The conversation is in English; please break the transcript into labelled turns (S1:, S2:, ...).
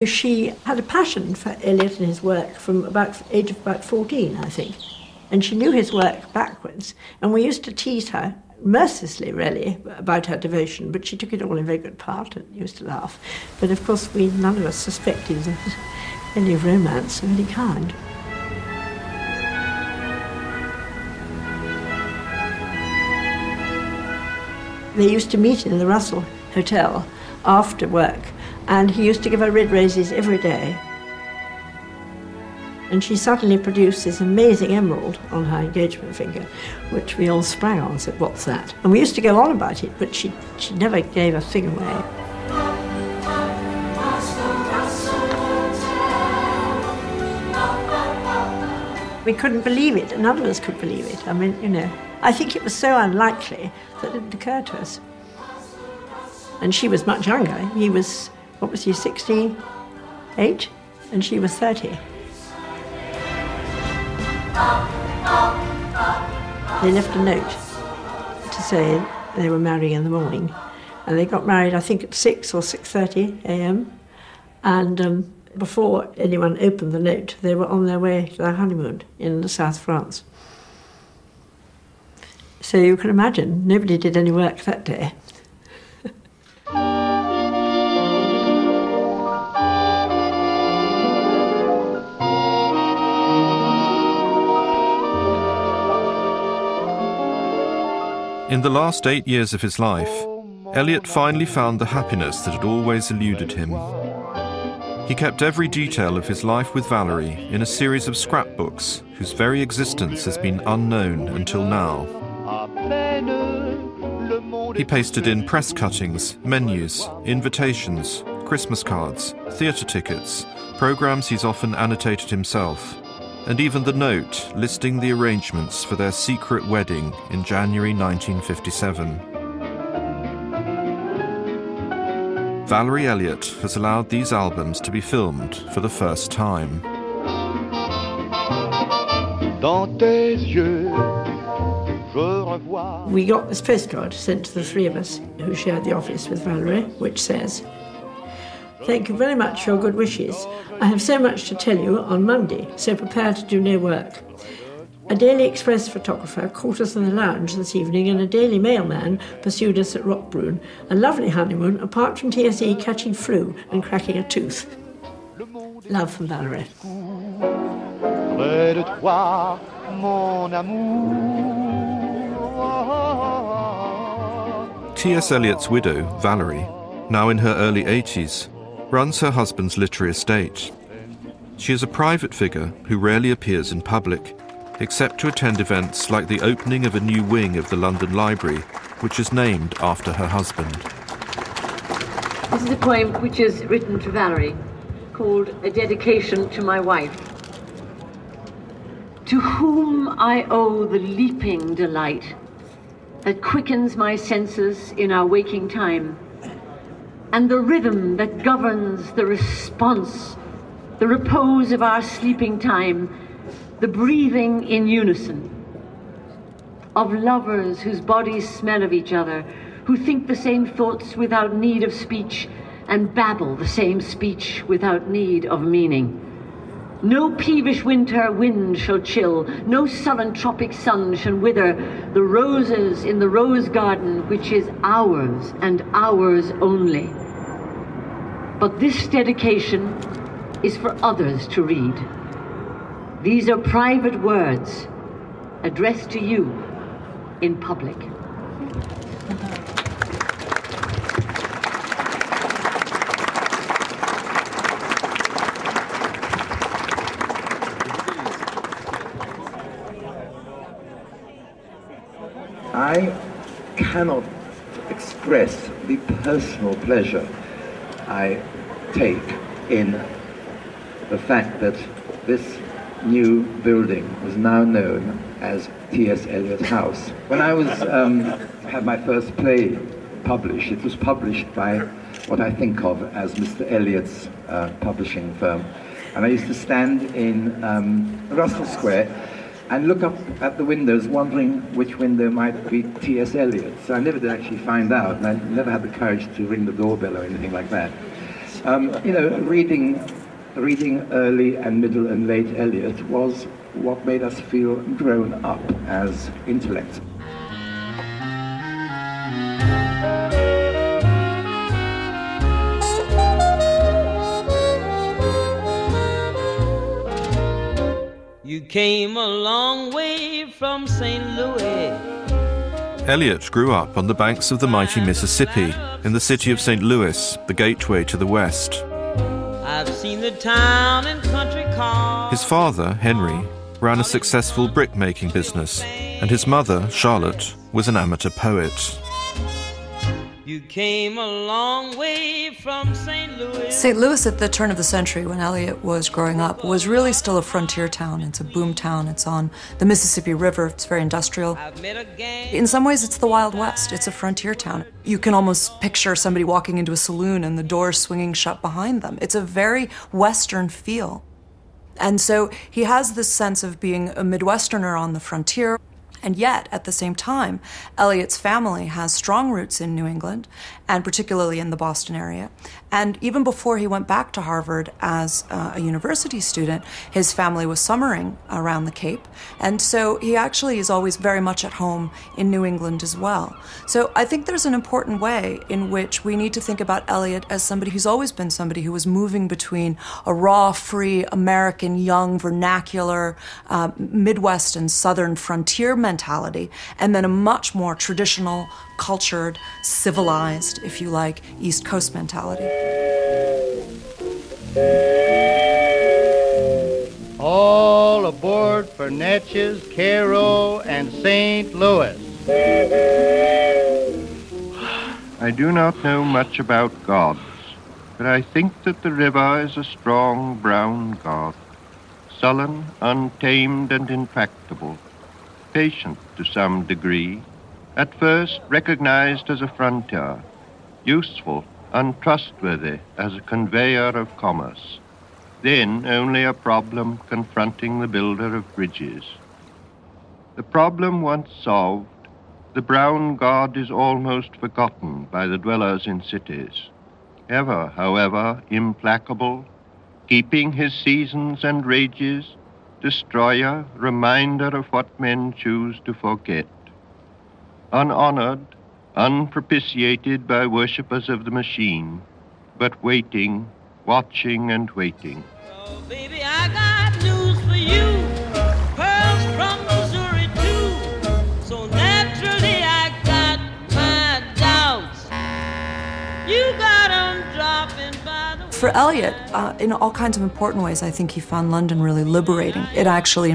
S1: She had a passion for Eliot and his work from about age of about 14, I think. And she knew his work backwards. And we used to tease her, mercilessly really, about her devotion, but she took it all in very good part and used to laugh. But of course none of us suspected any romance of any kind. They used to meet in the Russell Hotel after work, and he used to give her red roses every day. And she suddenly produced this amazing emerald on her engagement finger, which we all sprang on and said, "What's that?" And we used to go on about it, but she never gave a thing away. We couldn't believe it, none of us could believe it. I mean, you know, I think it was so unlikely that it didn't occur to us. And she was much younger. He was, what was he, 68? And she was 30. They left a note to say they were marrying in the morning. And they got married, I think, at 6 or 6:30 a.m. And before anyone opened the note, they were on their way to their honeymoon in the South of France. So you can imagine, nobody did any work that day.
S2: In the last 8 years of his life, Eliot finally found the happiness that had always eluded him. He kept every detail of his life with Valerie in a series of scrapbooks whose very existence has been unknown until now. He pasted in press cuttings, menus, invitations, Christmas cards, theatre tickets, programmes he's often annotated himself, and even the note listing the arrangements for their secret wedding in January 1957. Valerie Eliot has allowed these albums to be filmed for the first time.
S1: We got this postcard sent to the three of us who shared the office with Valerie, which says, "Thank you very much for your good wishes. I have so much to tell you on Monday, so prepare to do no work. A Daily Express photographer caught us in the lounge this evening, and a Daily Mailman pursued us at Rockbroon. A lovely honeymoon, apart from TSE catching flu and cracking a tooth. Love from Valerie."
S2: T.S. Eliot's widow, Valerie, now in her early 80s, runs her husband's literary estate. She is a private figure who rarely appears in public, except to attend events like the opening of a new wing of the London Library, which is named after her husband.
S3: This is a poem which is written to Valerie, called A Dedication to My Wife. To whom I owe the leaping delight that quickens my senses in our waking time, and the rhythm that governs the response, the repose of our sleeping time, the breathing in unison, of lovers whose bodies smell of each other, who think the same thoughts without need of speech, and babble the same speech without need of meaning. No peevish winter wind shall chill, no sullen tropic sun shall wither the roses in the rose garden which is ours and ours only. But this dedication is for others to read. These are private words addressed to you in public.
S4: I cannot express the personal pleasure I take in the fact that this new building was now known as T.S. Eliot House. When I had my first play published, it was published by what I think of as Mr. Eliot's publishing firm. And I used to stand in Russell Square and look up at the windows wondering which window might be T.S. Eliot. So I never did actually find out, and I never had the courage to ring the doorbell or anything like that. Reading early and middle and late Eliot was what made us feel grown up as intellects.
S5: You came a long way from St. Louis.
S2: Eliot grew up on the banks of the mighty Mississippi in the city of St. Louis, the gateway to the West.
S5: I've seen the town and country cars.
S2: His father, Henry, ran a successful brick-making business, and his mother, Charlotte, was an amateur poet.
S5: You came a long way from St. Louis.
S6: St. Louis at the turn of the century, when Eliot was growing up, was really still a frontier town. It's a boom town. It's on the Mississippi River. It's very industrial. In some ways, it's the Wild West. It's a frontier town. You can almost picture somebody walking into a saloon and the doors swinging shut behind them. It's a very Western feel. And so he has this sense of being a Midwesterner on the frontier. And yet, at the same time, Eliot's family has strong roots in New England, and particularly in the Boston area. And even before he went back to Harvard as a university student, his family was summering around the Cape. And so he actually is always very much at home in New England as well. So I think there's an important way in which we need to think about Eliot as somebody who's always been somebody who was moving between a raw, free, American, young, vernacular, Midwest and Southern frontier mentality, and then a much more traditional, cultured, civilized, if you like, East Coast mentality.
S7: All aboard for Natchez, Cairo, and St. Louis.
S8: I do not know much about gods, but I think that the river is a strong brown god, sullen, untamed, and intractable, patient to some degree, at first recognized as a frontier, useful, untrustworthy as a conveyor of commerce, then only a problem confronting the builder of bridges. The problem once solved, the brown god is almost forgotten by the dwellers in cities, ever, however, implacable, keeping his seasons and rages, destroyer, reminder of what men choose to forget. Unhonored, unpropitiated by worshippers of the machine, but waiting, watching and waiting.
S5: Oh, baby, I got news for you. Pearls from Missouri, too. So naturally, I got my doubts. You got 'em dropping by the...
S6: For Eliot, in all kinds of important ways, I think he found London really liberating. It actually